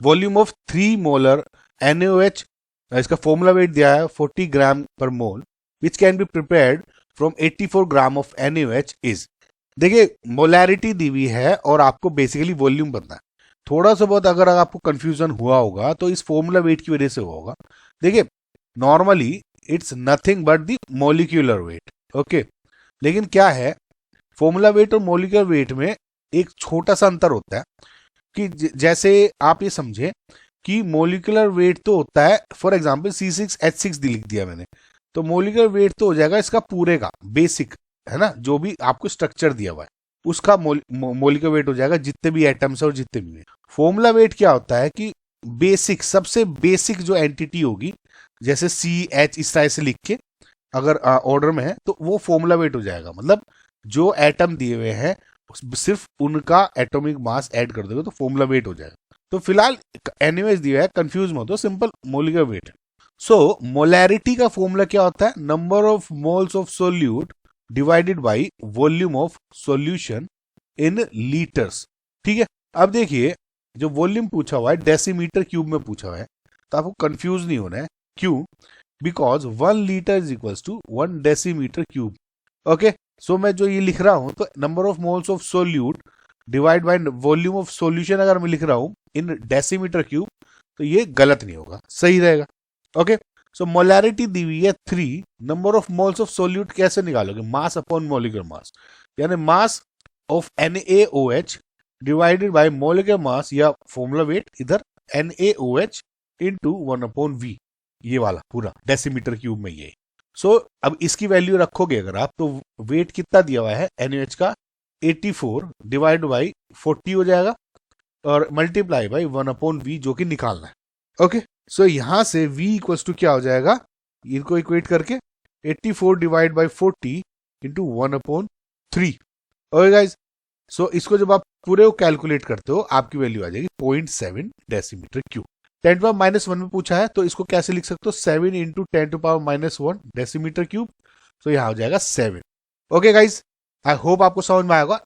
Volume of 3 molar NaOH, इसका formula weight दिया है 40 ग्राम पर mole, which can be prepared from 84 gram of NaOH is. देखिए molarity दी हुई है और आपको बेसिकली वॉल्यूम पता है। थोड़ा सा बहुत अगर आपको कंफ्यूजन हुआ होगा तो इस फॉर्मूला वेट की वजह से हुआ होगा। देखिए normally it's nothing but the molecular weight, okay. लेकिन क्या है, फॉर्मूला वेट और मोलिकुलर वेट में एक छोटा सा अंतर होता है कि जैसे आप ये समझे कि मोलिकुलर वेट तो होता है, फॉर एग्जांपल C6H6 लिख दिया मैंने, तो मोलिकुलर वेट तो हो जाएगा इसका पूरे का बेसिक, है ना, जो भी आपको स्ट्रक्चर दिया हुआ है उसका मोलिकुलर वेट हो जाएगा, जितने भी एटम्स और जितने भी। फॉर्मूला वेट क्या होता है कि बेसिक, सबसे बेसिक जो एंटिटी होगी, जैसे CH इस तरह से लिख के अगर ऑर्डर में है तो वो फॉर्मूला वेट हो जाएगा। मतलब जो एटम दिए हुए हैं सिर्फ उनका एटॉमिक मास ऐड कर दोगे तो फॉर्मूला वेट हो जाएगा। तो फिलहाल NaOH दिया है, कंफ्यूज मत हो, सिंपल मोलिकुलर वेट। सो मोलैरिटी का फॉर्मूला क्या होता है, number of moles of solute divided by volume of solution in litres. ठीक है, अब देखिए जो वॉल्यूम पूछा हुआ है डेसीमीटर क्यूब में पूछा हुआ है, तो आपको कंफ्यूज नहीं होना है। क्यों? Because 1 litre is equals to 1 decimetre cube. Okay, so मैं जो ये लिख रहा हूं तो number of moles of solute divide by volume of solution अगर मैं लिख रहा हूं इन डेसीमीटर क्यूब तो ये गलत नहीं होगा, सही रहेगा। ओके, सो मोलैरिटी दी हुई है 3, number of moles of solute कैसे निकालोगे, मास अपॉन मोलिकुलर मास, यानी mass of NaOH divided by molecular mass या फॉर्मूला वेट इधर NaOH इंटू 1/V, ये वाला पूरा डेसीमीटर क्यूब में ये। सो अब इसकी वैल्यू रखोगे अगर आप तो वेट कितना दिया हुआ है NaOH का 84 डिवाइड बाई 40 हो जाएगा और मल्टीप्लाई बाई 1/V जो कि निकालना है। ओके, सो यहां से V इक्वल्स टू क्या हो जाएगा, इनको इक्वेट करके 84 divide by 40 into 1/3। Okay guys, so इसको जब आप पूरे को कैलकुलेट करते हो आपकी वैल्यू आ जाएगी 0.7 डेसीमीटर क्यूब। 10⁻⁻1 में पूछा है तो इसको कैसे लिख सकते हो, 7 इंटू 10⁻⁻1 डेसीमीटर क्यूब, तो यहां हो जाएगा 7। ओके गाइज, आई होप आपको समझ में आएगा।